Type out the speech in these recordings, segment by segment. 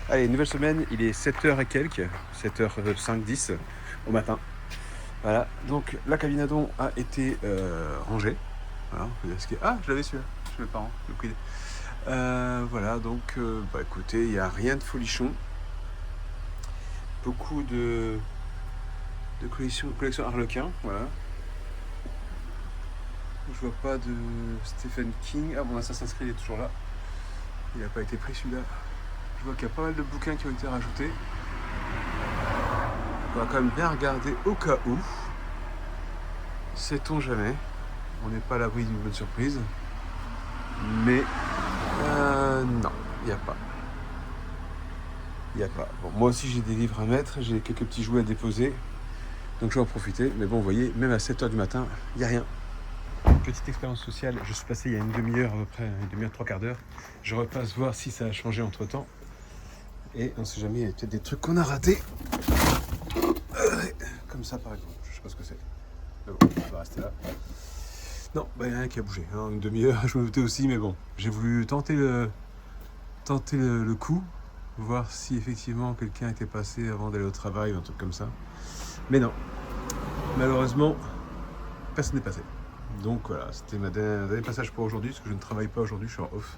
Allez, nouvelle semaine, il est 7h et quelques, 7h05, 10 au matin. Voilà, donc la cabine à don a été rangée. Voilà, ah, je l'avais celui-là, chez mes parents, le quid. Voilà, donc bah écoutez, il n'y a rien de folichon. Beaucoup de collection Harlequin, voilà. Je vois pas de Stephen King. Ah bon, Assassin's Creed est toujours là. Il n'a pas été pris celui-là. Je vois qu'il y a pas mal de bouquins qui ont été rajoutés. On va quand même bien regarder au cas où. Sait-on jamais. On n'est pas à l'abri d'une bonne surprise. Mais non, il n'y a pas. Il n'y a pas. Bon, moi aussi j'ai des livres à mettre, j'ai quelques petits jouets à déposer. Donc je vais en profiter. Mais bon, vous voyez, même à 7h du matin, il n'y a rien. Petite expérience sociale, je suis passé il y a une demi-heure à peu près, une demi-heure, trois quarts d'heure. Je repasse voir si ça a changé entre temps. Et on ne sait jamais, il y a peut-être des trucs qu'on a ratés. Comme ça par exemple, je sais pas ce que c'est. Mais bon, on va rester là. Non, bah, il n'y a rien qui a bougé. Hein. Une demi-heure, je me doutais aussi, mais bon, j'ai voulu tenter le coup, voir si effectivement quelqu'un était passé avant d'aller au travail ou un truc comme ça. Mais non, malheureusement, personne n'est passé. Donc voilà, c'était mon dernier passage pour aujourd'hui, parce que je ne travaille pas aujourd'hui, je suis en off.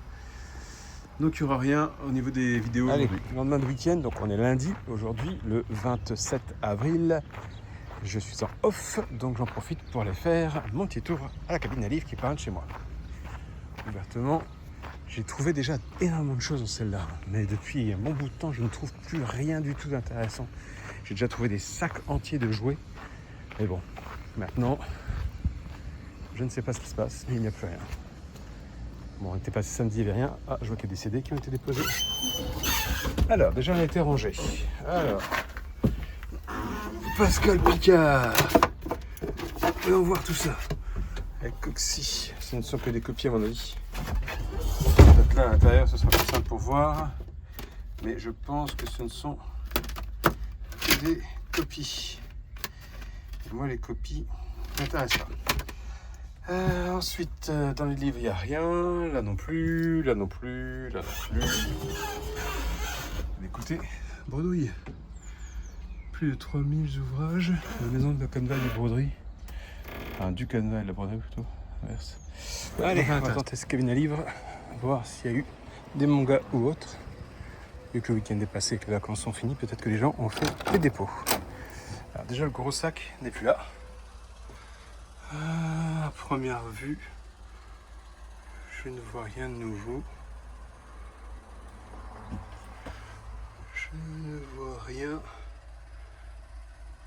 Donc il n'y aura rien au niveau des vidéos. Allez, lendemain de week-end, donc on est lundi, aujourd'hui, le 27 avril. Je suis en off, donc j'en profite pour aller faire mon petit tour à la cabine à livres qui est pas loin de chez moi. Ouvertement, j'ai trouvé déjà énormément de choses dans celle-là, mais depuis un bon bout de temps, je ne trouve plus rien du tout d'intéressant. J'ai déjà trouvé des sacs entiers de jouets, mais bon, maintenant, je ne sais pas ce qui se passe, mais il n'y a plus rien. Bon, on était passé samedi, il n'y avait rien. Ah, je vois qu'il y a des CD qui ont été déposés. Alors, déjà, on a été rangé. Alors, Pascal Picard. Voyons voir tout ça. Avec Coxy. Ce ne sont que des copies, à mon avis. Peut-être là, à l'intérieur, ce sera plus simple pour voir. Mais je pense que ce ne sont que des copies. Et moi, les copies m'intéressent pas. Ensuite, dans les livres, il n'y a rien. Là non plus, là non plus, là non plus. Mais écoutez, bredouille. Plus de 3000 ouvrages. La maison de la Canva et de la broderie. Enfin, du Canva et de la broderie plutôt. Inverse. Allez, on va tenter ce cabine à livres. Voir s'il y a eu des mangas ou autres. Vu que le week-end est passé et que les vacances sont finies, peut-être que les gens ont fait des dépôts. Alors déjà, le gros sac n'est plus là. À première vue, je ne vois rien de nouveau. Je ne vois rien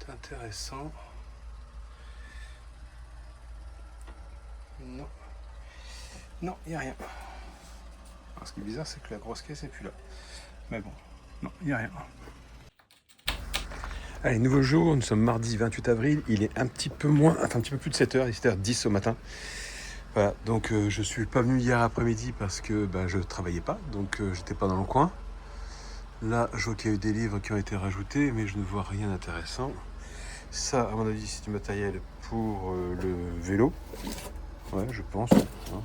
d'intéressant. Non. Non, il n'y a rien. Alors, ce qui est bizarre, c'est que la grosse caisse n'est plus là. Mais bon, non, il n'y a rien. Allez, nouveau jour, nous sommes mardi 28 avril, il est un petit peu moins, enfin un petit peu plus de 7h, il est 7h10 au matin. Voilà, donc je suis pas venu hier après-midi parce que je travaillais pas, donc j'étais pas dans le coin. Là, je vois qu'il y a eu des livres qui ont été rajoutés, mais je ne vois rien d'intéressant. Ça, à mon avis, c'est du matériel pour le vélo. Ouais, je pense. Hein.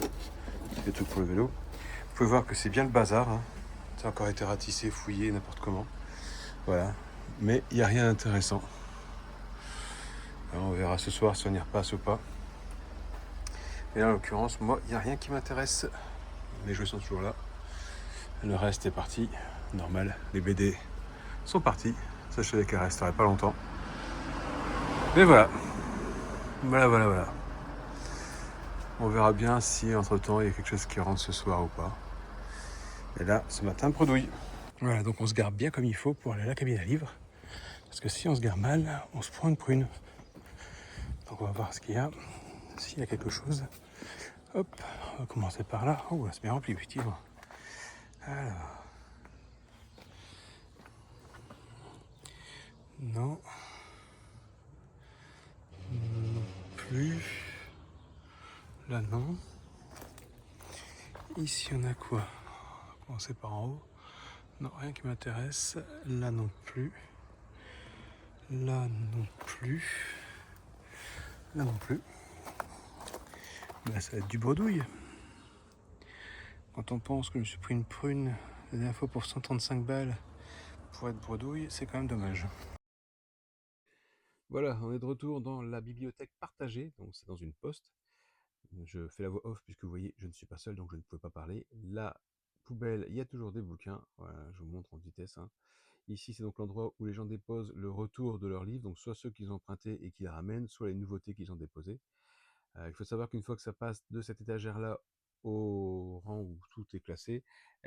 Des trucs pour le vélo. Vous pouvez voir que c'est bien le bazar. Hein. Ça a encore été ratissé, fouillé, n'importe comment. Voilà. Mais il n'y a rien d'intéressant. Alors, on verra ce soir si on y repasse ou pas. Et là, en l'occurrence, moi, il n'y a rien qui m'intéresse. Les jeux sont toujours là. Le reste est parti. Normal, les BD sont partis. Sachez qu'elles ne resteraient pas longtemps. Mais voilà. Voilà. On verra bien si, entre-temps, il y a quelque chose qui rentre ce soir ou pas. Et là, ce matin, bredouille. Voilà, donc on se gare bien comme il faut pour aller à la cabine à livres. Parce que si on se gare mal, on se prend une prune. Donc on va voir ce qu'il y a. S'il y a quelque chose. Hop, on va commencer par là. Oh, c'est bien rempli, effectivement. Alors. Non. Non plus. Là, non. Ici, on a quoi? On va commencer par en haut. Non, rien qui m'intéresse. Là non plus. Là non plus. Là non plus. Ça va être du bredouille. Quand on pense que je me suis pris une prune la dernière fois pour 135 balles pour être bredouille, c'est quand même dommage. Voilà, on est de retour dans la bibliothèque partagée, donc c'est dans une poste. Je fais la voix off puisque vous voyez, je ne suis pas seul, donc je ne pouvais pas parler. La poubelle, il y a toujours des bouquins. Voilà, je vous montre en vitesse, hein. Ici, c'est donc l'endroit où les gens déposent le retour de leurs livres, donc soit ceux qu'ils ont empruntés et qu'ils ramènent, soit les nouveautés qu'ils ont déposées. Il faut savoir qu'une fois que ça passe de cette étagère-là au rang où tout est classé,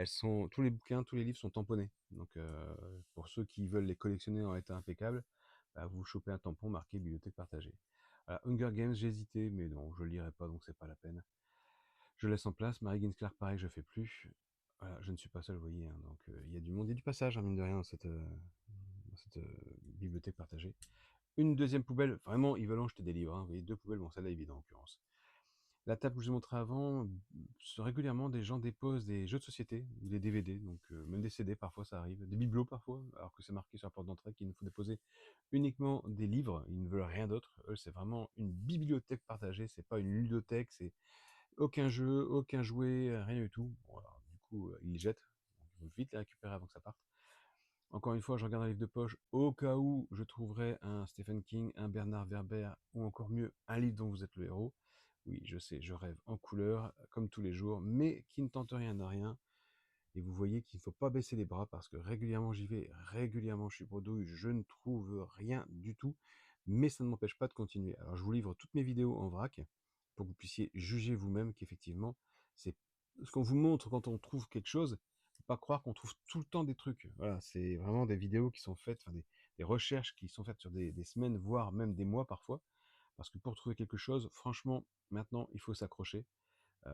tous les bouquins, tous les livres sont tamponnés. Donc, pour ceux qui veulent les collectionner en état impeccable, bah, vous chopez un tampon marqué bibliothèque partagée. Hunger Games, j'ai hésité, mais non, je le lirai pas, donc c'est pas la peine. Je laisse en place. Mary Gaines Clark, pareil, je fais plus. Voilà, je ne suis pas seul, vous voyez, hein, donc il y a du monde, il y a du passage, hein, mine de rien, dans cette bibliothèque partagée. Une deuxième poubelle, vraiment, ils veulent en jeter des livres, hein, vous voyez, deux poubelles, bon, celle-là, évident, en l'occurrence. La table que je vous ai montré avant, régulièrement, des gens déposent des jeux de société, des DVD, donc même des CD, parfois ça arrive, des bibelots parfois, alors que c'est marqué sur la porte d'entrée qu'il nous faut déposer uniquement des livres, ils ne veulent rien d'autre. Eux, c'est vraiment une bibliothèque partagée, c'est pas une ludothèque, c'est aucun jeu, aucun jouet, rien du tout. Bon, alors, du coup, ils les jettent, donc il faut vite les récupérer avant que ça parte. Encore une fois, je regarde un livre de poche au cas où je trouverais un Stephen King, un Bernard Werber, ou encore mieux, un livre dont vous êtes le héros. Oui, je sais, je rêve en couleur, comme tous les jours, mais qui ne tente rien n'a rien. Et vous voyez qu'il ne faut pas baisser les bras parce que régulièrement j'y vais, régulièrement je suis bredouille, je ne trouve rien du tout, mais ça ne m'empêche pas de continuer. Alors je vous livre toutes mes vidéos en vrac pour que vous puissiez juger vous-même qu'effectivement, c'est ce qu'on vous montre quand on trouve quelque chose. Faut pas croire qu'on trouve tout le temps des trucs. Voilà, c'est vraiment des vidéos qui sont faites, enfin des recherches qui sont faites sur des semaines, voire même des mois parfois. Parce que pour trouver quelque chose, franchement, maintenant, il faut s'accrocher.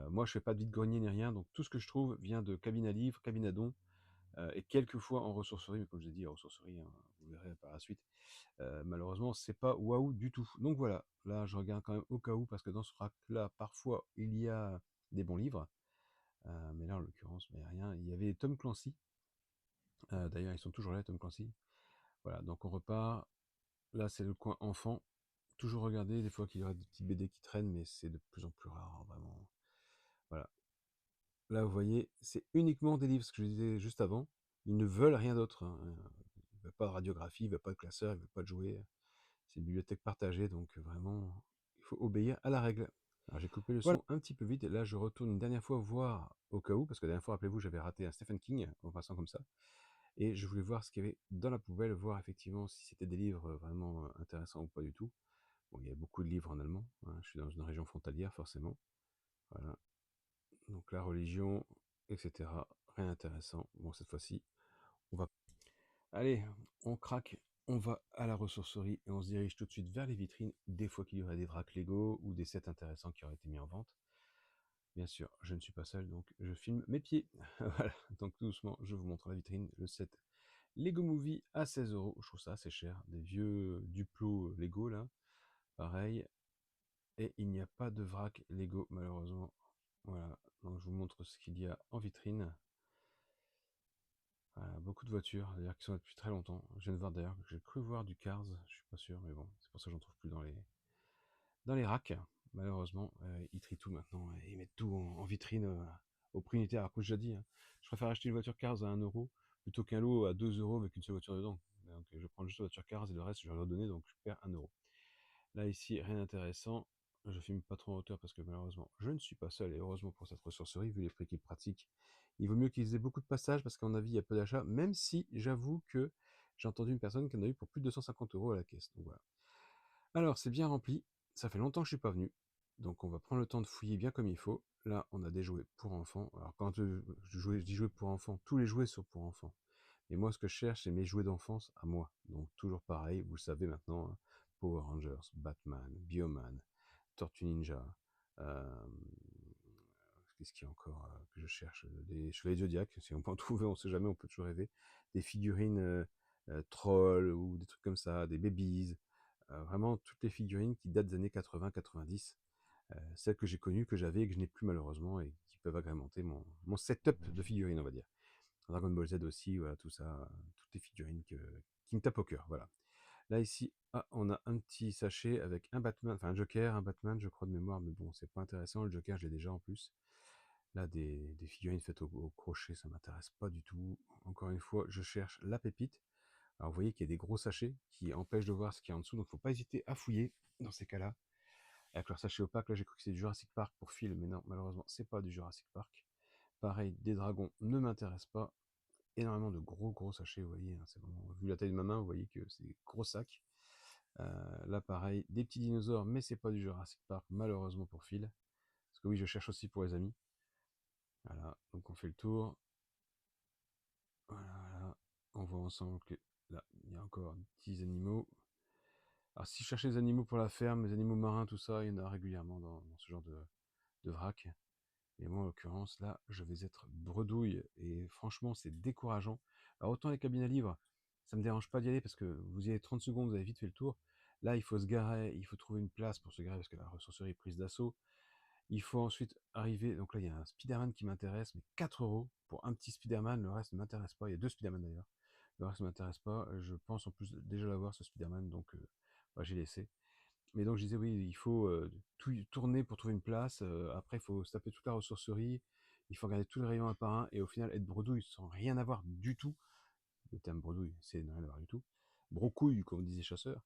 Moi, je fais pas de vide-grenier ni rien, donc tout ce que je trouve vient de cabine à livres, cabine à dons, et quelques fois en ressourcerie, mais comme je l'ai dit, en ressourcerie, hein, vous verrez par la suite. Malheureusement, c'est pas waouh du tout. Donc voilà, là, je regarde quand même au cas où, parce que dans ce rack-là, parfois, il y a des bons livres, mais là, en l'occurrence, il n'y a rien. Il y avait Tom Clancy, d'ailleurs, ils sont toujours là, Tom Clancy. Voilà, donc on repart. Là, c'est le coin enfant. Toujours regarder, des fois qu'il y aura des petits BD qui traînent, mais c'est de plus en plus rare, hein, vraiment. Voilà. Là, vous voyez, c'est uniquement des livres, ce que je disais juste avant. Ils ne veulent rien d'autre, hein. Ils ne veulent pas de radiographie, ils ne veulent pas de classeur, ils ne veulent pas de jouets. C'est une bibliothèque partagée, donc vraiment, il faut obéir à la règle. Alors j'ai coupé le Voilà. son un petit peu vite, et là je retourne une dernière fois voir au cas où, parce que la dernière fois, rappelez-vous, j'avais raté un Stephen King en passant comme ça, et je voulais voir ce qu'il y avait dans la poubelle, voir effectivement si c'était des livres vraiment intéressants ou pas du tout. Bon, il y a beaucoup de livres en allemand, hein, je suis dans une région frontalière forcément. Voilà. Donc la religion, etc. Rien d'intéressant. Bon, cette fois-ci, on va... Allez, on craque, on va à la ressourcerie et on se dirige tout de suite vers les vitrines. Des fois qu'il y aurait des vracs Lego ou des sets intéressants qui auraient été mis en vente. Bien sûr, je ne suis pas seul, donc je filme mes pieds. Voilà, donc tout doucement, je vous montre la vitrine. Le set Lego Movie à 16 €. Je trouve ça assez cher. Des vieux Duplo Lego, là. Pareil. Et il n'y a pas de vrac Lego, malheureusement. Voilà, donc je vous montre ce qu'il y a en vitrine. Voilà, beaucoup de voitures, d'ailleurs, qui sont là depuis très longtemps. Je viens de voir d'ailleurs, j'ai cru voir du Cars, je suis pas sûr, mais bon, c'est pour ça que j'en trouve plus dans les racks. Malheureusement, ils trient tout maintenant, et ils mettent tout en vitrine au prix unitaire. Alors que j'ai déjà dit, hein, je préfère acheter une voiture Cars à 1 € plutôt qu'un lot à 2 € avec une seule voiture dedans. Donc je prends juste la voiture Cars et le reste je vais leur donner, donc je perds 1 €. Là ici, rien d'intéressant. Je filme pas trop en hauteur parce que malheureusement, je ne suis pas seul, et heureusement pour cette ressourcerie, vu les prix qu'ils pratiquent. Il vaut mieux qu'ils aient beaucoup de passages parce qu'à mon avis, il y a peu d'achats, même si j'avoue que j'ai entendu une personne qui en a eu pour plus de 250 € à la caisse. Donc voilà. Alors, c'est bien rempli. Ça fait longtemps que je suis pas venu. Donc on va prendre le temps de fouiller bien comme il faut. Là, on a des jouets pour enfants. Alors quand je dis jouets pour enfants, tous les jouets sont pour enfants. Et moi, ce que je cherche, c'est mes jouets d'enfance à moi. Donc toujours pareil, vous le savez maintenant, hein, Power Rangers, Batman, Bioman, Tortue Ninja, euh, qu'est-ce qu'il y a encore que je cherche? Des Chevaliers Zodiac, si on peut en trouver, on sait jamais, on peut toujours rêver. Des figurines trolls ou des trucs comme ça, des babies. Vraiment toutes les figurines qui datent des années 80-90. Celles que j'ai connues, que j'avais et que je n'ai plus malheureusement, et qui peuvent agrémenter mon setup de figurines, on va dire. Dragon Ball Z aussi, voilà, tout ça, toutes les figurines qui me tapent au cœur, voilà. Là, ici, on a un petit sachet avec un Batman, enfin un Joker, un Batman, je crois de mémoire, mais bon, c'est pas intéressant, le Joker, je l'ai déjà en plus. Là, des figurines faites au crochet, ça m'intéresse pas du tout. Encore une fois, je cherche la pépite. Alors, vous voyez qu'il y a des gros sachets qui empêchent de voir ce qu'il y a en dessous, donc faut pas hésiter à fouiller dans ces cas-là. Avec leur sachet opaque, là, j'ai cru que c'était du Jurassic Park pour Phil, mais non, malheureusement, c'est pas du Jurassic Park. Pareil, des dragons ne m'intéressent pas. Énormément de gros sachets, vous voyez, hein, c'est vraiment, vu la taille de ma main, vous voyez que c'est des gros sacs. Là, pareil, des petits dinosaures, mais c'est pas du Jurassic Park, malheureusement pour Phil. Parce que oui, je cherche aussi pour les amis. Voilà, donc on fait le tour. Voilà, on voit ensemble que là, il y a encore 10 animaux. Alors si je cherchais des animaux pour la ferme, les animaux marins, tout ça, il y en a régulièrement dans ce genre de vrac. Et moi, en l'occurrence, là, je vais être bredouille. Et franchement, c'est décourageant. Alors autant les cabines à livres, ça me dérange pas d'y aller parce que vous y avez 30 secondes, vous avez vite fait le tour. Là, il faut se garer, il faut trouver une place pour se garer parce que la ressourcerie est prise d'assaut. Il faut ensuite arriver, donc là il y a un Spider-Man qui m'intéresse, mais 4 € pour un petit Spider-Man, le reste ne m'intéresse pas. Il y a 2 Spider-Man d'ailleurs, le reste ne m'intéresse pas. Je pense en plus déjà l'avoir ce Spider-Man, donc j'ai laissé. Mais donc je disais oui, il faut tout tourner pour trouver une place, après il faut se taper toute la ressourcerie, il faut regarder tous les rayons un par un, et au final être bredouille sans rien avoir du tout, le terme bredouille c'est ne rien avoir du tout, brocouille comme disait chasseur,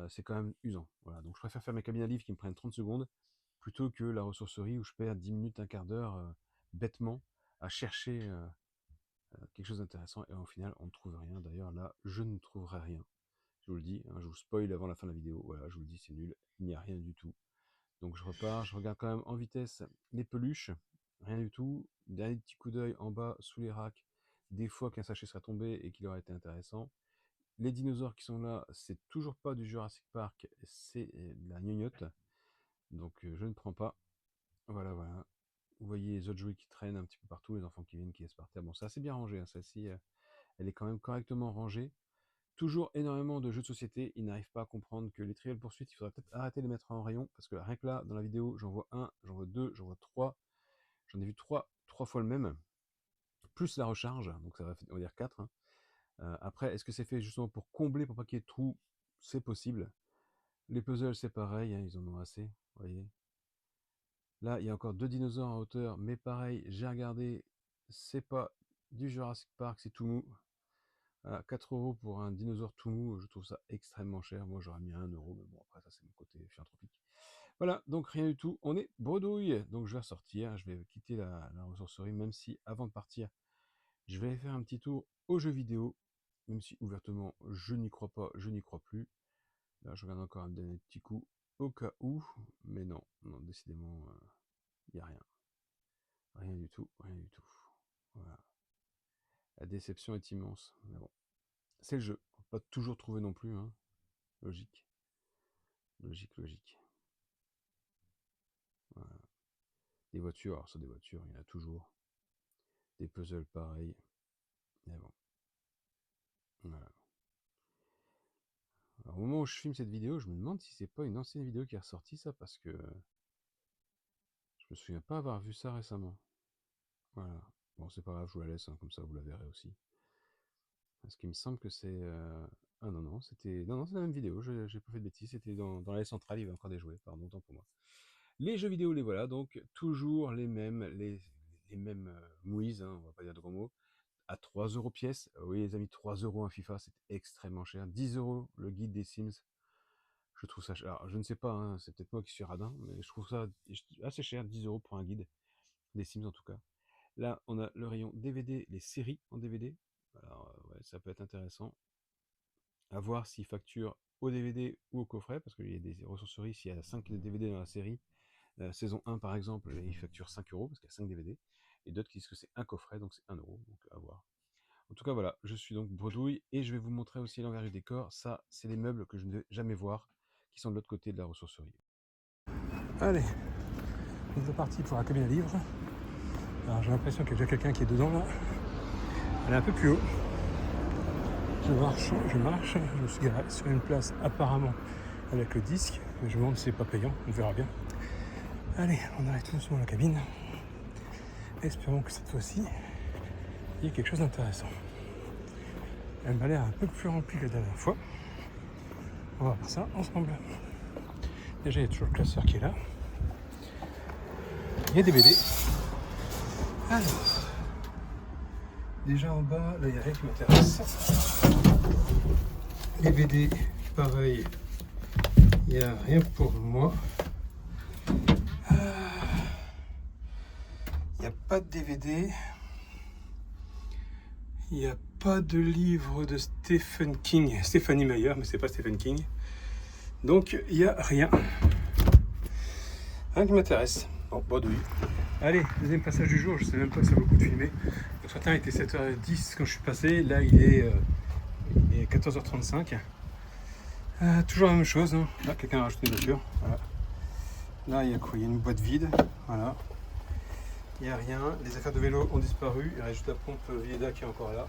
c'est quand même usant. Voilà, donc je préfère faire mes cabines à livres qui me prennent 30 secondes, plutôt que la ressourcerie où je perds 10 minutes, un quart d'heure bêtement à chercher quelque chose d'intéressant et au final on ne trouve rien. D'ailleurs là je ne trouverai rien, je vous le dis, hein, je vous spoil avant la fin de la vidéo, voilà, je vous le dis, c'est nul, il n'y a rien du tout. Donc je repars, je regarde quand même en vitesse les peluches, rien du tout, dernier petit coup d'œil en bas sous les racks, des fois qu'un sachet serait tombé et qu'il aurait été intéressant. Les dinosaures qui sont là, c'est toujours pas du Jurassic Park, c'est de la gnognotte, donc je ne prends pas. Voilà, voilà. Vous voyez les autres jouets qui traînent un petit peu partout, les enfants qui viennent, qui laissent par terre. Bon, c'est assez bien rangé, hein, celle-ci, elle est quand même correctement rangée. Toujours énormément de jeux de société, ils n'arrivent pas à comprendre que les Trivial Poursuite, il faudrait peut-être arrêter de les mettre en rayon, parce que rien que là, dans la vidéo, j'en vois un, j'en vois deux, j'en vois trois, j'en ai vu trois fois le même, plus la recharge, donc ça va, on va dire 4. Hein. Après, est-ce que c'est fait justement pour combler, pour pas qu'il y ait de trous? C'est possible. Les puzzles, c'est pareil, hein, ils en ont assez, vous voyez. Là, il y a encore 2 dinosaures en hauteur, mais pareil, j'ai regardé, c'est pas du Jurassic Park, c'est tout mou. Voilà, 4 € pour un dinosaure tout mou, je trouve ça extrêmement cher. Moi, j'aurais mis 1 €, mais bon, après, ça, c'est mon côté philanthropique. Voilà, donc rien du tout. On est bredouille. Donc, je vais ressortir, je vais quitter la ressourcerie, même si, avant de partir, je vais aller faire un petit tour aux jeux vidéo, même si, ouvertement, je n'y crois pas, je n'y crois plus. Là, je regarde encore un dernier petit coup, au cas où, mais non, non, décidément, il n'y a rien. Rien du tout, rien du tout. Voilà. La déception est immense, mais bon. C'est le jeu. On peut pas toujours trouver non plus, hein. Logique. Logique, logique. Voilà. Des voitures, alors ça des voitures, il y en a toujours. Des puzzles pareils. Mais bon. Voilà. Alors, au moment où je filme cette vidéo, je me demande si c'est pas une ancienne vidéo qui est ressortie ça, parce que je me souviens pas avoir vu ça récemment. Voilà. Bon, c'est pas grave, je vous la laisse, hein, comme ça vous la verrez aussi. Parce qu'il me semble que c'est... Ah non, non, c'était... Non, c'est la même vidéo, j'ai pas fait de bêtises, c'était dans la centrale, il y avait encore des jouets, pardon, tant pour moi. Les jeux vidéo, les voilà, donc toujours les mêmes, les mêmes mouises, hein, on va pas dire de gros mots, à 3 € pièce. Oui les amis, 3 € un FIFA, c'est extrêmement cher. 10 € le guide des Sims, je trouve ça cher. Alors je ne sais pas, hein, c'est peut-être moi qui suis radin, mais je trouve ça assez cher, 10 € pour un guide des Sims en tout cas. Là, on a le rayon DVD, les séries en DVD. Alors ouais, ça peut être intéressant. À voir s'ils facturent au DVD ou au coffret, parce qu'il y a des ressourceries, s'il y a 5 DVD dans la série, saison 1 par exemple, ils facturent 5 € parce qu'il y a 5 DVD, et d'autres qui disent que c'est un coffret, donc c'est 1 €, donc à voir. En tout cas voilà, je suis donc bredouille, et je vais vous montrer aussi l'envers du décor. Ça, c'est les meubles que je ne vais jamais voir, qui sont de l'autre côté de la ressourcerie. Allez, on est parti pour la cabine à livres. Alors j'ai l'impression qu'il y a déjà quelqu'un qui est dedans là. Elle est un peu plus haut. Je marche, je me suis garé sur une place apparemment avec le disque, mais je me demande si c'est pas payant, on verra bien. Allez, on arrive tout doucement à la cabine. Espérons que cette fois-ci, il y ait quelque chose d'intéressant. Elle m'a l'air un peu plus remplie que la dernière fois. On va voir ça ensemble. Déjà, il y a toujours le classeur qui est là. Il y a des BD. Alors, déjà en bas, là il n'y a rien qui m'intéresse. Les BD, pareil, il n'y a rien pour moi. Il n'y a pas de DVD. Il n'y a pas de livre de Stephen King. Stephanie Meyer, mais c'est pas Stephen King. Donc il n'y a rien. Rien qui m'intéresse. Bon, bredouille. Allez, deuxième passage du jour. Je sais même pas si ça vaut le coup de filmer. Donc, ce matin il était 7h10 quand je suis passé. Là il est 14h35. Toujours la même chose. Hein. Là quelqu'un a rajouté une voiture. Voilà. Là il y a quoi? Il y a une boîte vide. Voilà. Il n'y a rien. Les affaires de vélo ont disparu. Il reste juste la pompe Vieda qui est encore là.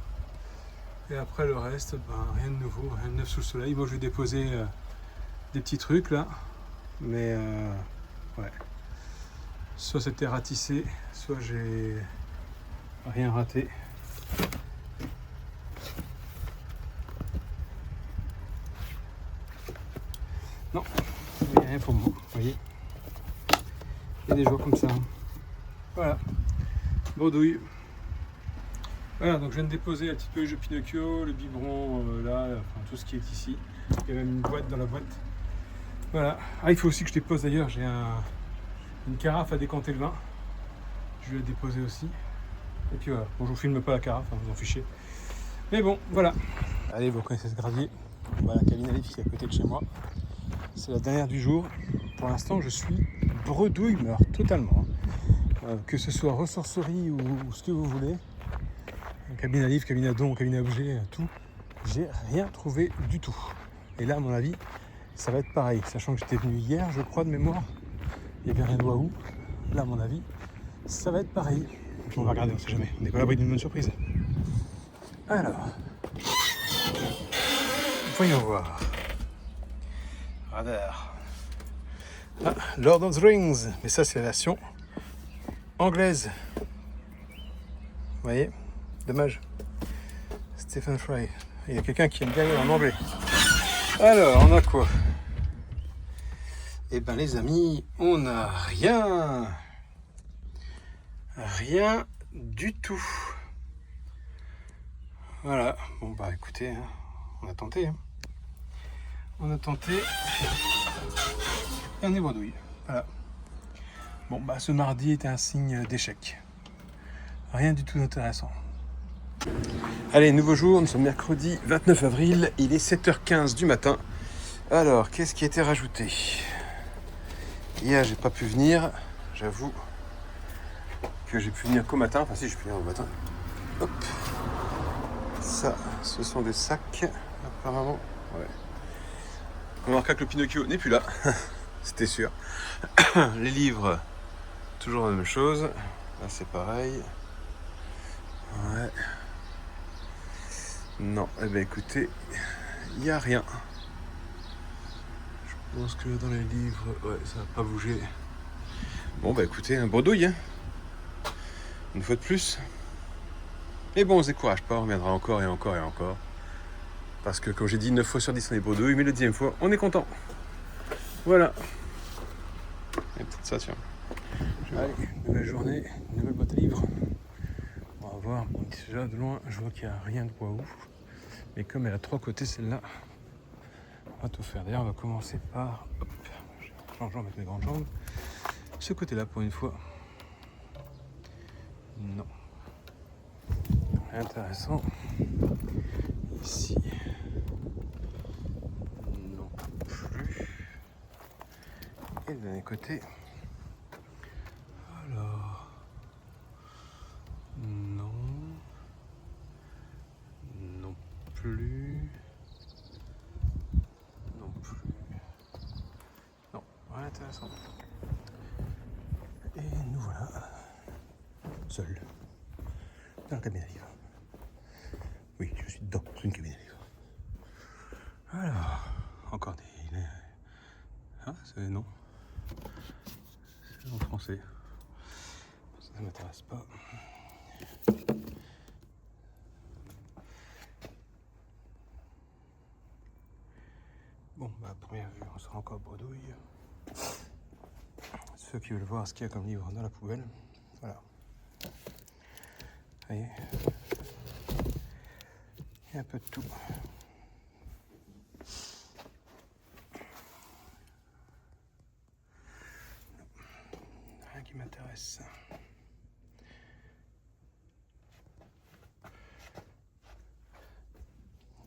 Et après le reste, rien de nouveau, rien de neuf sous le soleil. Moi je vais déposer des petits trucs là. Mais ouais. Soit c'était ratissé, soit j'ai rien raté. Non, il n'y a rien pour moi, vous voyez. Il y a des jours comme ça. Voilà, bredouille. Voilà, donc je viens de déposer la petite peluche de Pinocchio, le biberon là, enfin, tout ce qui est ici. Il y a même une boîte dans la boîte. Voilà. Ah, il faut aussi que je dépose d'ailleurs, j'ai une carafe à décanter le vin. Je vais la déposer aussi. Et puis voilà. Bon, je vous filme pas la carafe, hein, vous en fichez. Mais bon, voilà. Allez, vous connaissez ce gravier. Voilà, cabine à livre qui est à côté de chez moi. C'est la dernière du jour. Pour l'instant, je suis bredouille, mais alors totalement. Que ce soit ressourcerie ou ce que vous voulez. Cabine à livre, cabine à don, cabine à objet, tout. J'ai rien trouvé du tout. Et là, à mon avis, ça va être pareil. Sachant que j'étais venu hier, je crois, de mémoire. Il n'y avait rien de waouh. Là, à mon avis, ça va être pareil. On va regarder, on sait jamais. On n'est pas à l'abri d'une bonne surprise. Alors, voyons voir. Radar. Ah, Lord of the Rings. Mais ça, c'est la version anglaise. Vous voyez? Dommage. Stephen Fry. Il y a quelqu'un qui aime bien lire en anglais. Alors, on a quoi? Eh ben, les amis, on n'a rien. Rien du tout. Voilà. Bon, bah, écoutez, hein, on a tenté. Hein. On a tenté. Et on est bredouille. Voilà. Bon, bah, ce mardi est un signe d'échec. Rien du tout d'intéressant. Allez, nouveau jour, nous sommes mercredi 29 avril, il est 7h15 du matin. Alors, qu'est-ce qui a été rajouté? Hier, j'ai pas pu venir, j'avoue que j'ai pu venir qu'au matin. Enfin, si, j'ai pu venir au matin. Hop. Ça, ce sont des sacs, apparemment. Ouais. On remarquera que le Pinocchio n'est plus là, c'était sûr. Les livres, toujours la même chose. Là, c'est pareil. Ouais. Non, eh bien écoutez, il n'y a rien. Je pense que dans les livres, ouais, ça n'a pas bougé. Bon, bah écoutez, un bredouille, hein. Une fois de plus. Mais bon, on se décourage pas, on reviendra encore et encore et encore. Parce que, comme j'ai dit, 9 fois sur 10 on est bredouille, mais la 10e fois, on est content. Voilà. Et peut-être ça, tiens. Allez, nouvelle journée, nouvelle boîte à livres. On va voir. Bon, déjà, de loin, je vois qu'il n'y a rien de waouh. Mais comme elle a 3 côtés, celle-là, on va tout faire. D'ailleurs, on va commencer par... Hop, changeant avec mes grandes jambes. Ce côté-là, pour une fois. Non. Rien d'intéressant. Ici. Non plus. Et de l'autre côté. Alors. Non. Non plus. Non plus. Non, rien d'intéressant. Et nous voilà. Seul. Dans le cabine à livres. Oui, je suis dans une cabine à livres. Alors, encore des... Ah, c'est non. C'est en français. Ça ne m'intéresse pas. Bon, bah, à première vue, on sera encore bredouille. Ceux qui veulent voir ce qu'il y a comme livre dans la poubelle, voilà. voyez, il y a un peu de tout. Rien qui m'intéresse.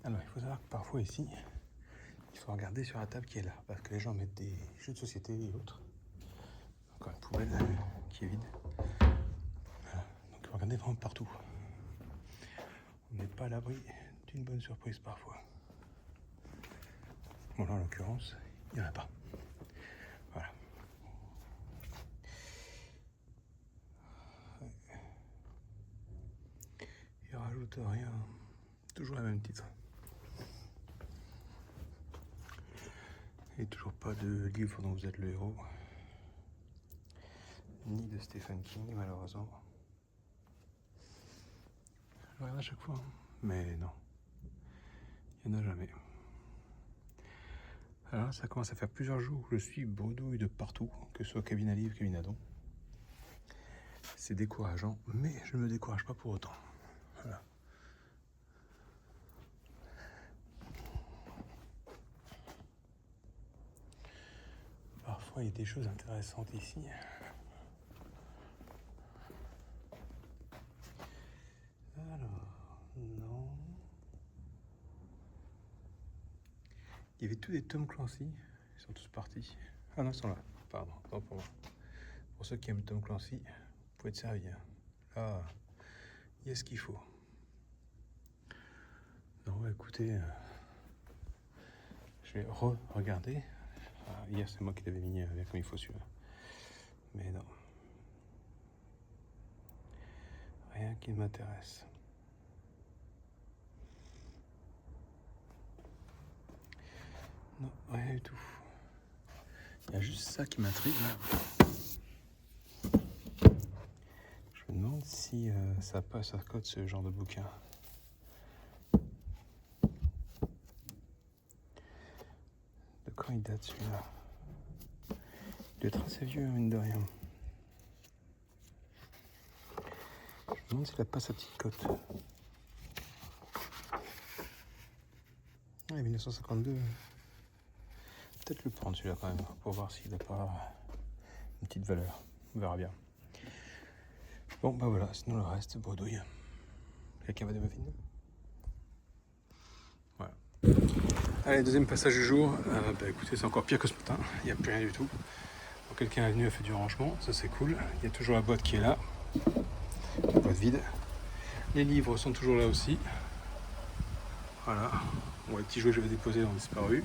Alors, il faut savoir que parfois ici, il faut regarder sur la table qui est là, parce que les gens mettent des jeux de société et autres. Encore une poubelle qui est vide. Voilà. Donc, il faut regarder vraiment partout. On n'est pas à l'abri d'une bonne surprise parfois. Bon, là, en l'occurrence, il n'y en a pas. Voilà. Il rajoute rien. Toujours le même titre. Et toujours pas de livre dont vous êtes le héros. Ni de Stephen King, malheureusement. Je regarde à chaque fois, mais non. Il n'y en a jamais. Alors ça commence à faire plusieurs jours que je suis bredouille de partout, que ce soit cabine à livre, cabine à don. C'est décourageant, mais je ne me décourage pas pour autant. Voilà. Parfois il y a des choses intéressantes ici. Alors, non. Il y avait tous des Tom Clancy, ils sont tous partis. Ah non, ils sont là, pardon, non pour moi. Pour ceux qui aiment Tom Clancy, vous pouvez être servir. Là, il y a ce qu'il faut. Non, écoutez, je vais regarder. Ah, hier, c'est moi qui l'avais mis bien comme il faut celui-là. Mais non. Rien qui ne m'intéresse. Non, rien du tout. Il y a juste ça qui m'intrigue là. Je me demande si ça passe à côté ce genre de bouquin. De quand il date celui-là? Il doit être assez vieux, mine de rien. Je me demande s'il a pas sa petite cote. Ah, 1952. Peut-être le prendre celui-là quand même, pour voir s'il n'a pas une petite valeur. On verra bien. Bon, bah voilà, sinon le reste, bredouille. Quelqu'un va des muffins? Voilà. Allez, deuxième passage du jour. Bah écoutez, c'est encore pire que ce matin. Il n'y a plus rien du tout. Donc, quelqu'un est venu, a fait du rangement. Ça, c'est cool. Il y a toujours la boîte qui est là. La boîte vide. Les livres sont toujours là aussi. Voilà. Bon, les petits jouets que j'avais déposés ont disparu.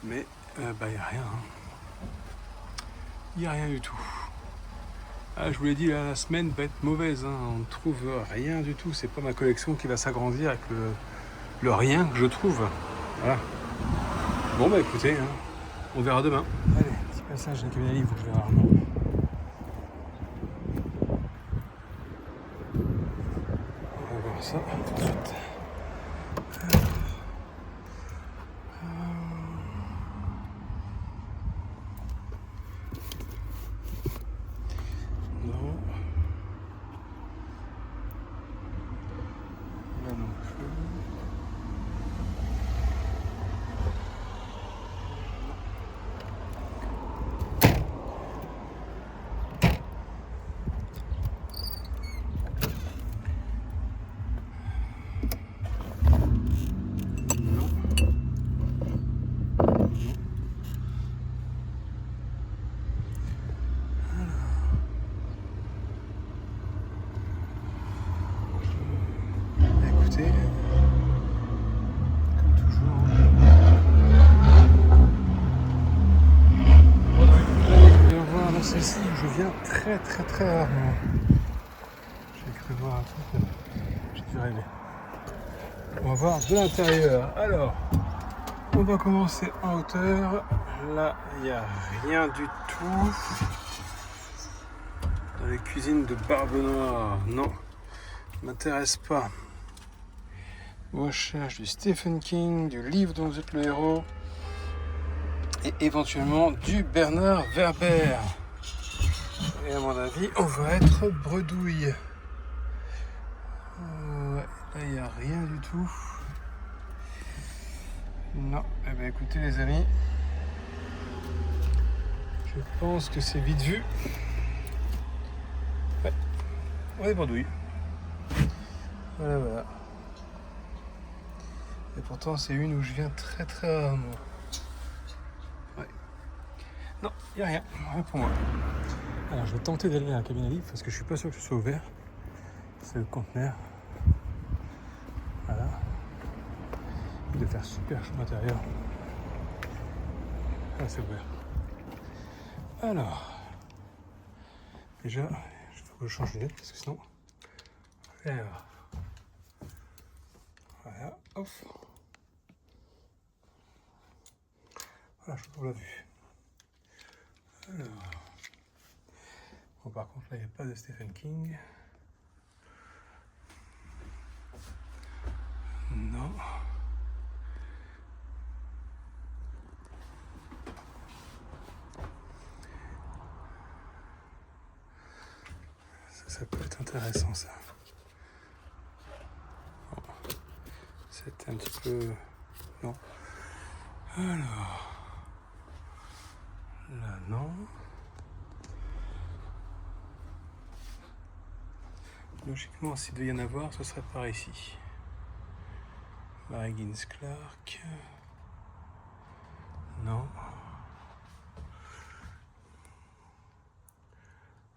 Mais bah il n'y a rien. Il n'y a rien du tout. Ah, je vous l'ai dit, la semaine va être mauvaise. On ne trouve rien du tout. C'est pas ma collection qui va s'agrandir avec le rien que je trouve. Voilà. Bon bah écoutez, on verra demain. Allez, petit passage à la cabine à livre que je vais rarement. On va voir ça tout de suite. Comme toujours. Et voir dans celle-ci, je viens très rarement. J'ai cru voir un truc, j'ai dû rêver. On va voir de l'intérieur. Alors, on va commencer en hauteur. Là, il n'y a rien du tout. Dans les cuisines de Barbe Noire, non, m'intéresse pas. Moi, je cherche du Stephen King, du livre dont vous êtes le héros, et éventuellement du Bernard Werber. Et à mon avis, on va être bredouille. il n'y a rien du tout. Non, eh ben écoutez les amis, je pense que c'est vite vu. Ouais, on est bordouille. Voilà, voilà. Et pourtant c'est une où je viens très très rarement. Ouais. Non, il n'y a rien, rien pour moi. Alors je vais tenter d'aller à la cabine à livres parce que je suis pas sûr que ce soit ouvert. C'est le conteneur. Voilà. Il doit faire super chaud à l'intérieur. Ah, c'est ouvert. Alors, déjà, il faut que je change les lunettes parce que sinon. Alors, voilà, hop. Voilà, je trouve la vue. Alors, bon, par contre, là, il n'y a pas de Stephen King. Non. Ça peut être intéressant, ça. Bon. C'était un petit peu... Non. Alors... Là, non. Logiquement, s'il devait y en avoir, ce serait par ici. Mary Higgins Clark. Non.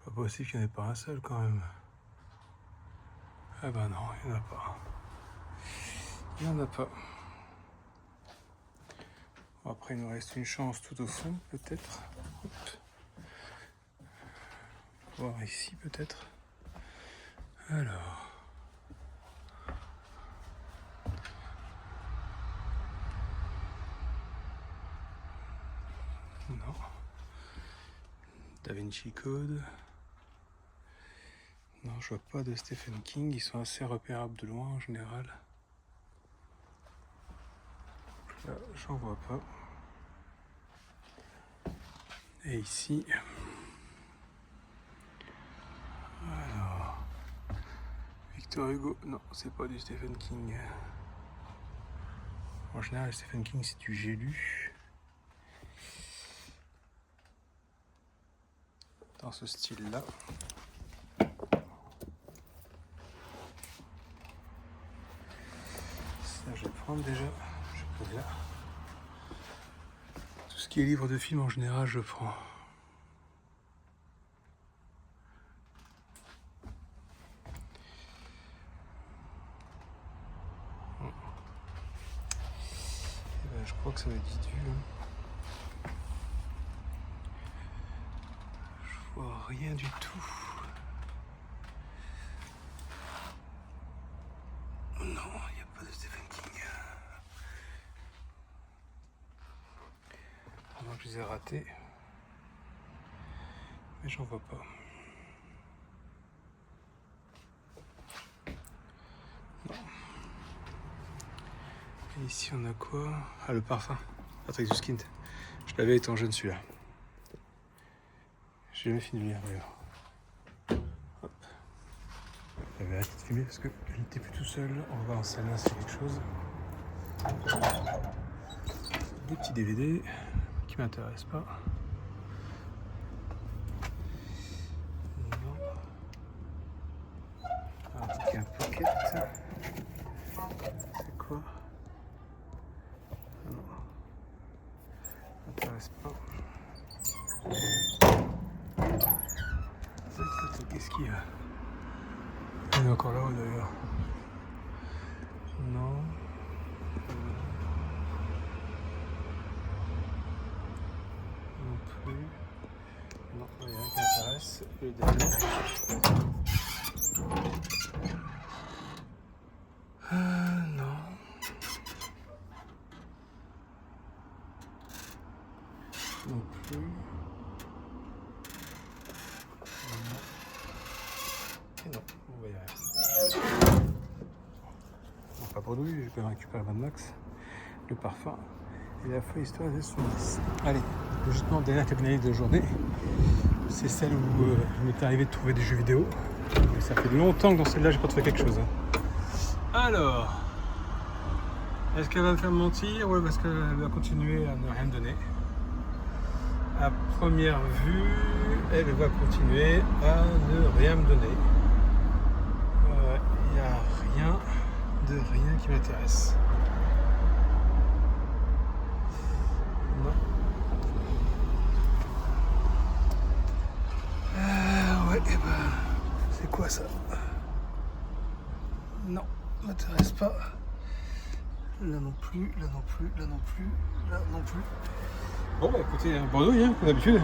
Pas possible qu'il n'y en ait pas un seul quand même. Ah bah non, il n'y en a pas. Il n'y en a pas. Bon, après, il nous reste une chance tout au fond, peut-être. Voir ici, peut-être. Alors. Non. Da Vinci Code. Non, je vois pas de Stephen King. Ils sont assez repérables de loin en général. Là, j'en vois pas. Et ici. Alors. Victor Hugo. Non, c'est pas du Stephen King. En général, Stephen King, c'est du j'ai lu. Dans ce style-là. Ça, je vais prendre déjà. Je pose là. Tout ce qui est livre de film, en général, je prends. Et ben, je crois que ça va être vite vu. Je vois rien du tout. Non, il n'y a pas de Stephen King. Alors que je les ai ratés. Mais j'en vois pas. Non. Et ici on a quoi? Ah, le parfum. Patrick Süskind. Je l'avais étant jeune celui-là. J'ai jamais fini de lire d'ailleurs. Hop. J'avais arrêté de filmer parce que je n'étais plus tout seul. On va voir en celle-là s'il y a quelque chose. Des petits DVD qui m'intéressent pas. Non. Un petit pocket. C'est quoi? Non. M'intéresse pas. Qu'est-ce qu'il y a? Il est encore là-haut d'ailleurs. Non. Non plus. Non, il n'y a rien qui m'intéresse. Le dernier. Non. Non plus. Et non, on va y arriver. Bon, pas bredouille, je vais quand même récupérer Mad Max, le parfum et la folle histoire des 70. Allez, logiquement, dernière cabine de la journée, c'est celle où il m'est arrivé de trouver des jeux vidéo. Et ça fait longtemps que dans celle-là, j'ai pas trouvé quelque chose. Alors, est-ce qu'elle va me faire mentir ou est-ce qu'elle va continuer à ne rien me donner? À première vue, elle va continuer à ne rien me donner. Il n'y a rien de rien qui m'intéresse. Non. Ouais, et ben, c'est quoi ça? Non, m'intéresse pas. Là non plus, là non plus, là non plus, là non plus. Bon bah écoutez, Bordeaux, hein, comme d'habitude.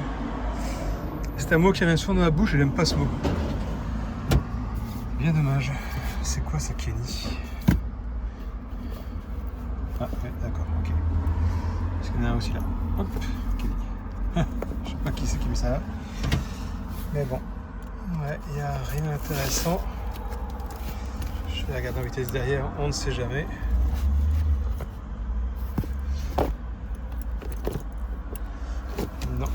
C'est un mot qui revient souvent dans la bouche et j'aime pas ce mot. Bien dommage. C'est quoi ça, Kenny? Ah ouais, d'accord, ok. Parce qu'il y en a un aussi là. Hop, Kenny. Je sais pas qui c'est qui met ça là. Mais bon. Ouais, il n'y a rien d'intéressant. Je vais regarder en vitesse derrière, on ne sait jamais. Non.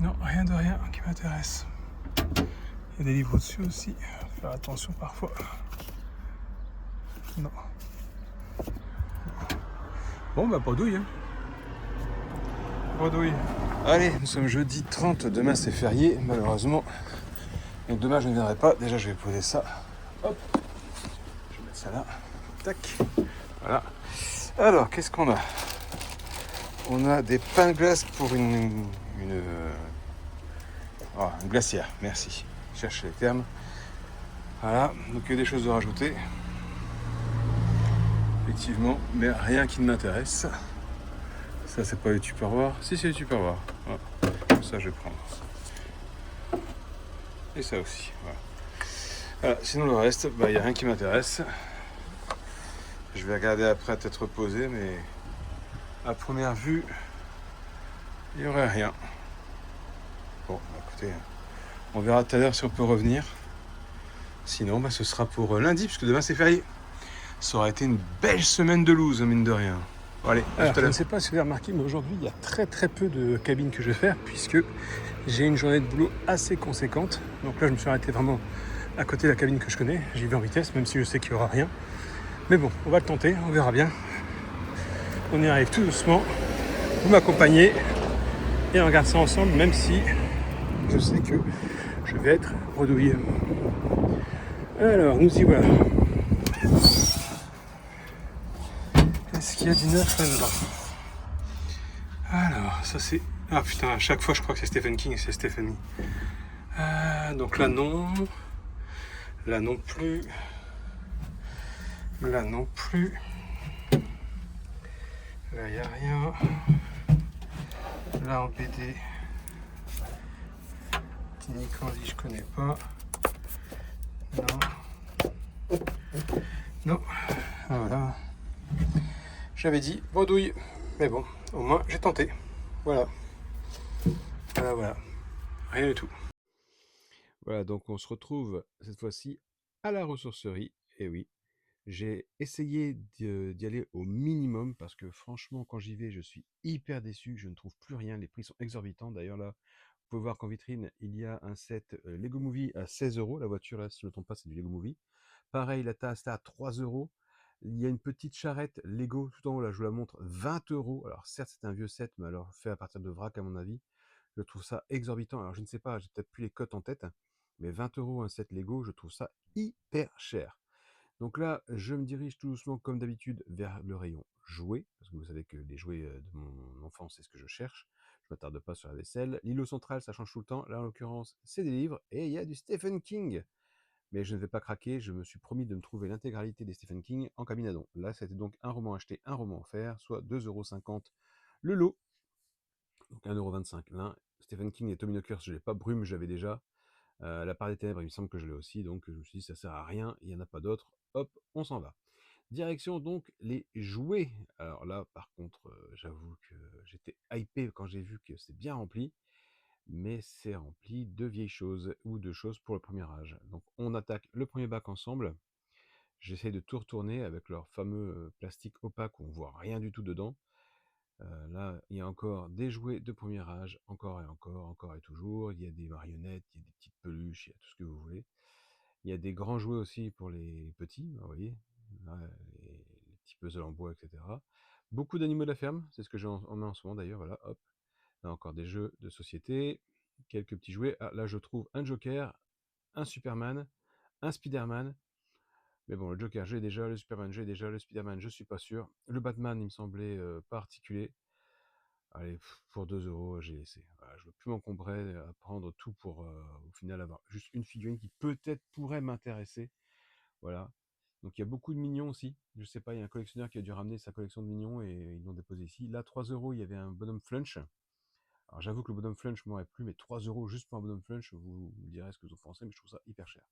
Non, rien de rien qui m'intéresse. Il y a des livres au-dessus aussi. Faut faire attention parfois. Non. Bon, bah, bredouille. Hein. Bredouille. Allez, nous sommes jeudi 30. Demain, c'est férié, malheureusement. Donc, demain, je ne viendrai pas. Déjà, je vais poser ça. Hop. Je vais mettre ça là. Tac. Voilà. Alors, qu'est-ce qu'on a? On a des pains de glace pour une glacière. Merci. Cherchez les termes. Voilà. Donc, il y a des choses de rajouter. Effectivement, mais rien qui ne m'intéresse. Ça, c'est pas les tupperwares. Si, c'est les tupperwares. Voilà. Ça, je vais prendre. Et ça aussi. Voilà. Voilà. Sinon, le reste, il n'y a rien qui m'intéresse. Je vais regarder après à tête reposée, mais à première vue, il n'y aurait rien. Bon, écoutez, on verra tout à l'heure si on peut revenir. Sinon, ce sera pour lundi, puisque demain, c'est férié. Ça aurait été une belle semaine de loose, mine de rien. Bon, allez, alors, je ne sais pas si vous avez remarqué, mais aujourd'hui, il y a très peu de cabines que je vais faire, puisque j'ai une journée de boulot assez conséquente. Donc là, je me suis arrêté vraiment à côté de la cabine que je connais. J'y vais en vitesse, même si je sais qu'il n'y aura rien. Mais bon, on va le tenter, on verra bien. On y arrive tout doucement. Vous m'accompagnez et on regarde ça ensemble, même si je sais que je vais être bredouillé. Alors, nous y voilà. Est-ce qu'il y a du neuf là-dedans? Alors, ça c'est... Ah putain, à chaque fois je crois que c'est Stephen King et c'est Stephanie. Donc là non. Là non plus. Là non plus. Là il n'y a rien. Là en BD. Tiny Candy je connais pas. Non. Non. Voilà. J'avais dit bredouille. Mais bon, au moins j'ai tenté. Voilà. Voilà. Rien du tout. Voilà, donc on se retrouve cette fois-ci à la ressourcerie. Et oui, j'ai essayé d'y aller au minimum parce que franchement, quand j'y vais, je suis hyper déçu. Je ne trouve plus rien. Les prix sont exorbitants. D'ailleurs, là, vous pouvez voir qu'en vitrine, il y a un set Lego Movie à 16 euros. La voiture, là, si je ne me trompe pas, c'est du Lego Movie. Pareil, la tasse là à 3 euros. Il y a une petite charrette Lego tout en haut, là, je vous la montre, 20 euros. Alors, certes, c'est un vieux set, mais alors fait à partir de vrac, à mon avis. Je trouve ça exorbitant. Alors, je ne sais pas, j'ai peut-être plus les cotes en tête, mais 20 euros un set Lego, je trouve ça hyper cher. Donc là, je me dirige tout doucement, comme d'habitude, vers le rayon jouets, parce que vous savez que les jouets de mon enfance, c'est ce que je cherche. Je ne m'attarde pas sur la vaisselle. L'îlot central, ça change tout le temps. Là, en l'occurrence, c'est des livres, et il y a du Stephen King. Mais je ne vais pas craquer, je me suis promis de me trouver l'intégralité des Stephen King en cabinadon. Là, c'était donc un roman acheté, un roman offert, soit 2,50 € le lot. Donc 1,25 € l'un. Stephen King et Tommy Knockers, je ne l'ai pas. Brume, j'avais déjà. La part des ténèbres, il me semble que je l'ai aussi. Donc je me suis dit, ça sert à rien, il n'y en a pas d'autres. Hop, on s'en va. Direction donc les jouets. Alors là, par contre, j'avoue que j'étais hypé quand j'ai vu que c'est bien rempli. Mais c'est rempli de vieilles choses ou de choses pour le premier âge. Donc on attaque le premier bac ensemble. J'essaie de tout retourner avec leur fameux plastique opaque où on voit rien du tout dedans. Là, il y a encore des jouets de premier âge, encore et encore et toujours. Il y a des marionnettes, il y a des petites peluches, il y a tout ce que vous voulez. Il y a des grands jouets aussi pour les petits, vous voyez, là, les petits puzzles en bois, etc. Beaucoup d'animaux de la ferme, c'est ce que j'ai en main en ce moment d'ailleurs, voilà, hop. Là encore des jeux de société, quelques petits jouets. Ah, là je trouve un Joker, un Superman, un Spider-Man. Mais bon, le Joker, j'ai déjà, le Superman, j'ai déjà, le Spider-Man, je suis pas sûr. Le Batman, il me semblait pas articulé. Allez, pour 2 euros, j'ai laissé. Voilà, je veux plus m'encombrer à prendre tout pour, au final, avoir juste une figurine qui peut-être pourrait m'intéresser. Voilà. Donc il y a beaucoup de mignons aussi. Je sais pas, il y a un collectionneur qui a dû ramener sa collection de mignons et ils l'ont déposé ici. Là, 3 euros, il y avait un bonhomme Flunch. Alors j'avoue que le bonhomme Flunch m'aurait plu, mais 3 euros juste pour un bonhomme Flunch, vous me direz ce que vous en pensez, mais je trouve ça hyper cher.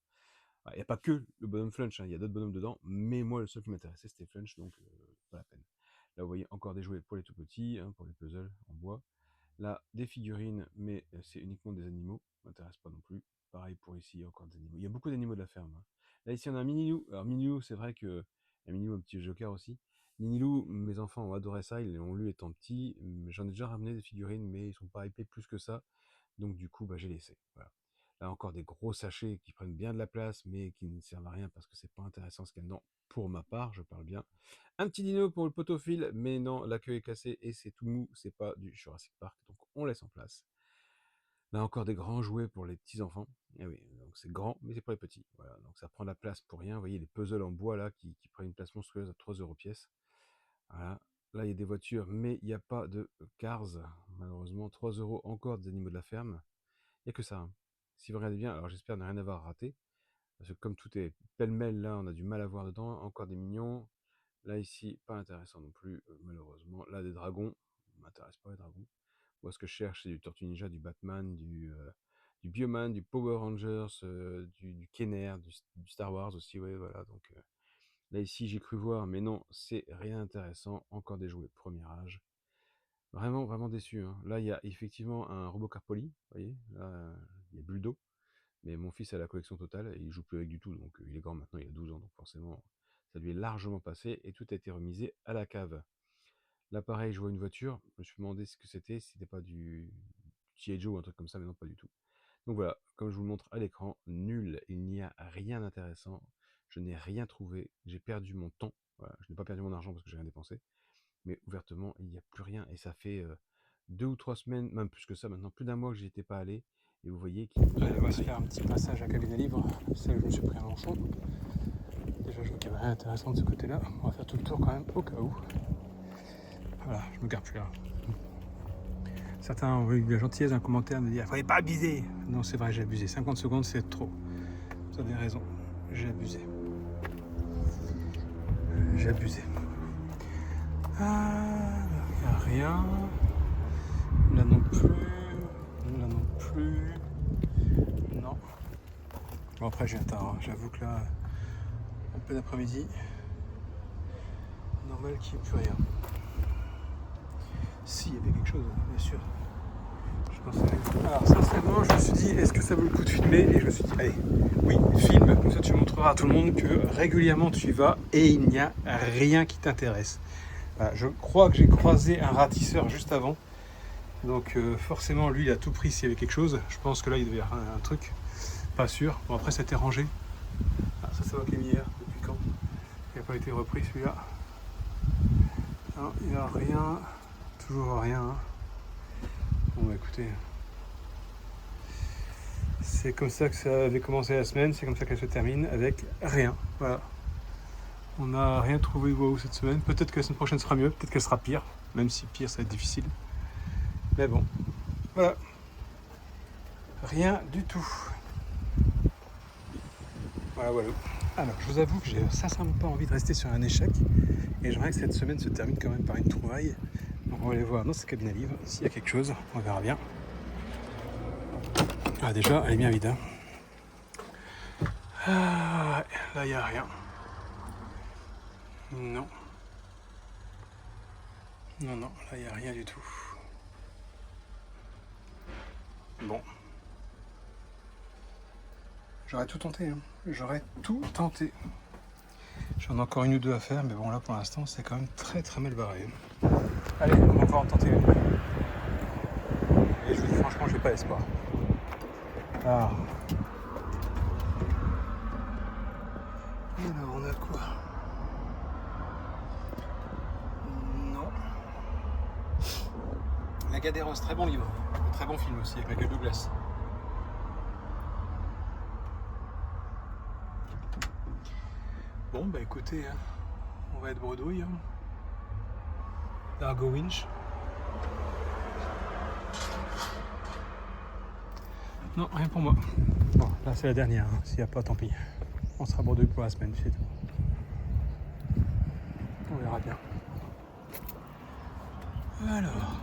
Il n'y a pas que le bonhomme Flunch, hein, il y a d'autres bonhommes dedans, mais moi le seul qui m'intéressait c'était Flunch, donc pas la peine. Là vous voyez encore des jouets pour les tout petits, hein, pour les puzzles en bois. Là des figurines, mais c'est uniquement des animaux, ça m'intéresse pas non plus. Pareil pour ici, encore des animaux. Il y a beaucoup d'animaux de la ferme. Hein. Là ici on a un mini-loup. Alors mini-loup, c'est vrai que un mini-loup, un petit joker aussi. Mini-loup, mes enfants ont adoré ça, ils l'ont lu étant petit. J'en ai déjà ramené des figurines, mais ils sont pas hypés plus que ça. Donc du coup, bah, j'ai laissé. Voilà. Là encore des gros sachets qui prennent bien de la place, mais qui ne servent à rien parce que c'est pas intéressant ce qu'il y a dedans. Pour ma part, je parle bien. Un petit dino pour le potophile, mais non, la queue est cassée et c'est tout mou, c'est pas du Jurassic Park, donc on laisse en place. Là encore des grands jouets pour les petits enfants. Eh oui, donc c'est grand, mais c'est pour les petits. Voilà, donc ça prend de la place pour rien. Vous voyez les puzzles en bois là qui prennent une place monstrueuse à 3 euros pièce. Voilà. Là, il y a des voitures, mais il n'y a pas de cars, malheureusement. 3 euros encore des animaux de la ferme. Il n'y a que ça. Hein. Si vous regardez bien, alors j'espère ne rien avoir raté. Parce que comme tout est pêle-mêle, là, on a du mal à voir dedans. Encore des mignons. Là, ici, pas intéressant non plus, malheureusement. Là, des dragons. Ça m'intéresse pas, les dragons. Moi, ce que je cherche, c'est du Tortue Ninja, du Batman, du Bioman, du Power Rangers, du Kenner, du Star Wars aussi. Ouais, voilà. Donc là, ici, j'ai cru voir, mais non, c'est rien d'intéressant. Encore des jouets premier âge. Vraiment, vraiment déçu. Hein. Là, il y a effectivement un Robocar Poly. Vous voyez, là, il y a Buldo. Mais mon fils a la collection totale et il joue plus avec du tout, donc il est grand maintenant, il a 12 ans, donc forcément, ça lui est largement passé et tout a été remisé à la cave. Là, pareil, je vois une voiture, je me suis demandé ce que c'était, si c'était pas du G.I. Joe ou un truc comme ça, mais non, pas du tout. Donc voilà, comme je vous le montre à l'écran, nul, il n'y a rien d'intéressant, je n'ai rien trouvé, j'ai perdu mon temps, voilà, je n'ai pas perdu mon argent parce que j'ai rien dépensé, mais ouvertement, il n'y a plus rien et ça fait 2 ou 3 semaines, même plus que ça maintenant, plus d'un mois que j'y étais pas allé. Et vous voyez qu'il Allez, on va se faire un petit passage à cabinet libre, c'est là où je me suis pris un manchon. Déjà, je vois qu'il n'y avait rien d'intéressant de ce côté-là. On va faire tout le tour quand même, au cas où. Voilà, je me garde plus là. Certains ont eu de la gentillesse d'un commentaire de dire « Fallait pas abuser !» Non, c'est vrai, j'ai abusé. 50 secondes, c'est trop. Vous avez raison, j'ai abusé. J'ai abusé. Ah, il n'y a rien. Là non plus. Là non plus. Non. Bon, après, j'ai un tard. Hein. J'avoue que là, en plein après-midi, normal qu'il n'y ait plus rien. Si, il y avait quelque chose, bien sûr. Je pensais rien. Alors, sincèrement, je me suis dit, est-ce que ça vaut le coup de filmer? Et je me suis dit, allez, oui, filme, comme ça tu montreras à tout le monde que régulièrement tu y vas et il n'y a rien qui t'intéresse. Voilà, je crois que j'ai croisé un ratisseur juste avant. Donc forcément, lui, il a tout pris s'il y avait quelque chose. Je pense que là, il devait y avoir un truc. Pas sûr. Bon, après, c'était rangé. Ah, ça va hier. Depuis quand? Il n'a pas été repris, celui-là. Non, il n'y a rien. Toujours rien. Hein. Bon, bah écoutez. C'est comme ça que ça avait commencé la semaine. C'est comme ça qu'elle se termine avec rien. Voilà. On n'a rien trouvé wow, cette semaine. Peut-être que la semaine prochaine sera mieux. Peut-être qu'elle sera pire. Même si pire, ça va être difficile. Mais bon. Voilà. Rien du tout. Voilà. Alors, je vous avoue que j'ai sincèrement pas envie de rester sur un échec et j'aimerais que cette semaine se termine quand même par une trouvaille. Donc, on va aller voir dans ce cabinet livre s'il y a quelque chose. On verra bien. Ah, déjà, elle est bien vide. Hein. Ah, là, il n'y a rien. Non. Non, là, il n'y a rien du tout. Bon. J'aurais tout tenté. Hein. J'aurais tout tenté. J'en ai encore une ou deux à faire, mais bon, là, pour l'instant, c'est quand même très très mal barré. Allez, on va encore en tenter une. Et je vous dis franchement, j'ai pas l'espoir. Alors. quoi. Non. La Gadéros, très bon livre. Très bon film aussi, avec Michael Douglas. Bon, bah écoutez, hein, on va être bredouille. Hein. Largo Winch. Non, rien pour moi. Bon, là c'est la dernière. Hein. S'il n'y a pas, tant pis. On sera bredouille pour la semaine, c'est tout. On verra bien. Alors.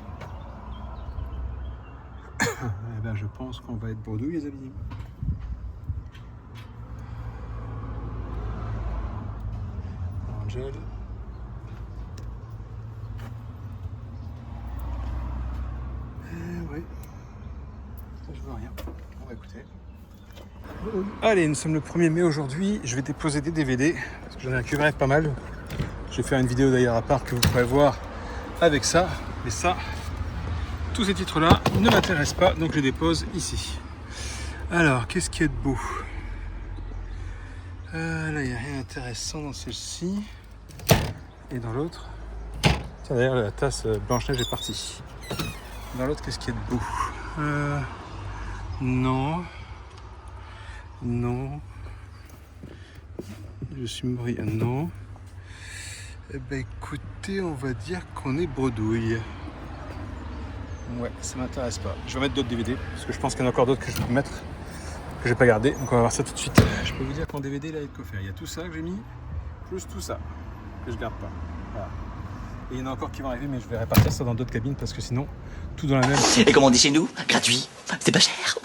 Eh ben, je pense qu'on va être bredouille, les amis. Angel. Oui. Ça, je vois rien. On va écouter. Allez, nous sommes le 1er mai aujourd'hui. Je vais déposer des DVD parce que j'en ai accumulé pas mal. Je vais faire une vidéo d'ailleurs à part que vous pourrez voir avec ça. Mais ça, tous ces titres-là ne m'intéressent pas, donc je les dépose ici. Alors, qu'est-ce qu'il y a de beau? Là, il n'y a rien d'intéressant dans celle-ci. Et dans l'autre, tiens d'ailleurs la tasse Blanche-Neige est partie. Dans l'autre, qu'est-ce qu'il y a de beau? Non. Non. Je suis mort. Non. Eh ben écoutez, on va dire qu'on est bredouille. Ouais, ça m'intéresse pas. Je vais mettre d'autres DVD, parce que je pense qu'il y en a encore d'autres que je peux mettre, que je vais pas garder. Donc on va voir ça tout de suite. Je peux vous dire qu'en DVD, là, il y a de quoi faire. Il y a tout ça que j'ai mis, plus tout ça, que je garde pas. Voilà. Et il y en a encore qui vont arriver, mais je vais répartir ça dans d'autres cabines, parce que sinon, tout dans la même. Et comme on dit chez nous, gratuit, c'est pas cher.